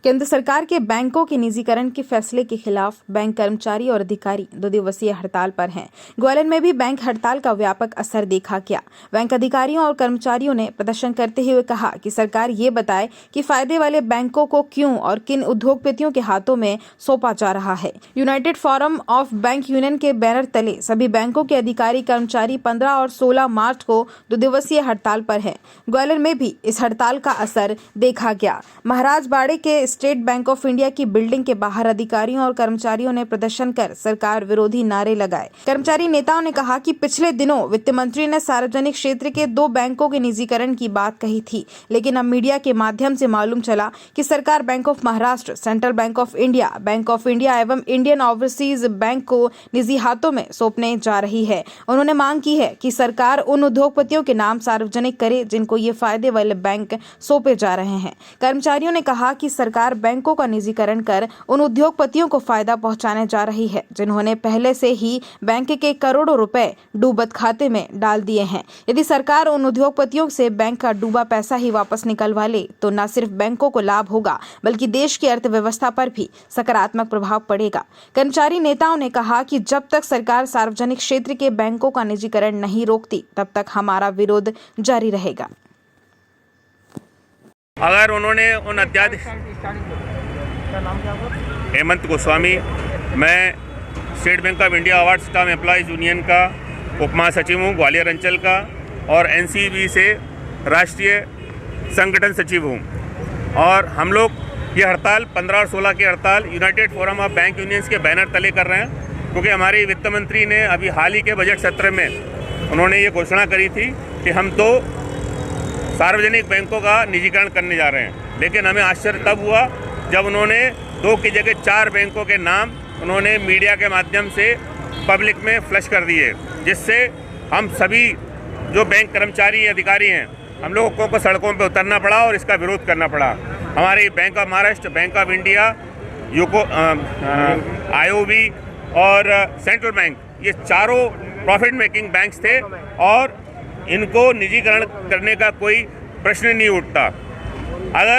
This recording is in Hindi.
केंद्र सरकार के बैंकों के निजीकरण के फैसले के खिलाफ बैंक कर्मचारी और अधिकारी 2 दिवसीय हड़ताल पर हैं। ग्वालियर में भी बैंक हड़ताल का व्यापक असर देखा गया। बैंक अधिकारियों और कर्मचारियों ने प्रदर्शन करते हुए कहा कि सरकार ये बताए कि फायदे वाले बैंकों को क्यों और किन उद्योगपतियों के हाथों में सौंपा जा रहा है। United forum of bank union के बैनर तले सभी बैंकों के अधिकारी कर्मचारी 15 और 16 मार्च को 2 दिवसीय हड़ताल पर है। ग्वालियर में भी इस हड़ताल का असर देखा गया। महाराजबाड़े के स्टेट बैंक ऑफ इंडिया की बिल्डिंग के बाहर अधिकारियों और कर्मचारियों ने प्रदर्शन कर सरकार विरोधी नारे लगाए। कर्मचारी नेताओं ने कहा कि पिछले दिनों वित्त मंत्री ने सार्वजनिक क्षेत्र के 2 बैंकों के निजीकरण की बात कही थी, लेकिन अब मीडिया के माध्यम से मालूम चला कि सरकार bank of Maharashtra, central bank of India एवं इंडियन ओवरसीज बैंक को निजी हाथों में सौंपने जा रही है। उन्होंने मांग की है कि सरकार उन उद्योगपतियों के नाम सार्वजनिक करे जिनको ये फायदे वाले बैंक सौंपे जा रहे हैं। कर्मचारियों ने कहा कि सरकार बैंकों का निजीकरण कर उन उद्योगपतियों को फायदा पहुंचाने जा रही है जिन्होंने पहले से ही बैंक के करोड़ों रुपए डूबत खाते में डाल दिए हैं। यदि सरकार उन उद्योगपतियों से बैंक का डूबा पैसा ही वापस निकलवा ले तो न सिर्फ बैंकों को लाभ होगा बल्कि देश की अर्थव्यवस्था पर भी सकारात्मक प्रभाव पड़ेगा। कर्मचारी नेताओं ने कहा कि जब तक सरकार सार्वजनिक क्षेत्र के बैंकों का निजीकरण नहीं रोकती तब तक हमारा विरोध जारी रहेगा। अगर उन्होंने उन अध्यादेश हेमंत गोस्वामी, मैं state bank of India award staff employees union का उप महासचिव हूँ ग्वालियर अंचल का, और एनसीबी से राष्ट्रीय संगठन सचिव हूँ। और हम लोग ये हड़ताल 15 और 16 की हड़ताल United forum of bank unions के बैनर तले कर रहे हैं, क्योंकि हमारे वित्त मंत्री ने अभी हाल ही के बजट सत्र में उन्होंने ये घोषणा करी थी कि हम 2 सार्वजनिक बैंकों का निजीकरण करने जा रहे हैं। लेकिन हमें आश्चर्य तब हुआ जब उन्होंने 2 की जगह 4 बैंकों के नाम उन्होंने मीडिया के माध्यम से पब्लिक में फ्लश कर दिए, जिससे हम सभी जो बैंक कर्मचारी अधिकारी हैं हम लोगों को सड़कों पर उतरना पड़ा और इसका विरोध करना पड़ा। हमारे bank of Maharashtra, bank of India, UCO, IOB और सेंट्रल बैंक, ये चारों प्रॉफिट मेकिंग बैंक्स थे और इनको निजीकरण करने का कोई प्रश्न नहीं उठता। अगर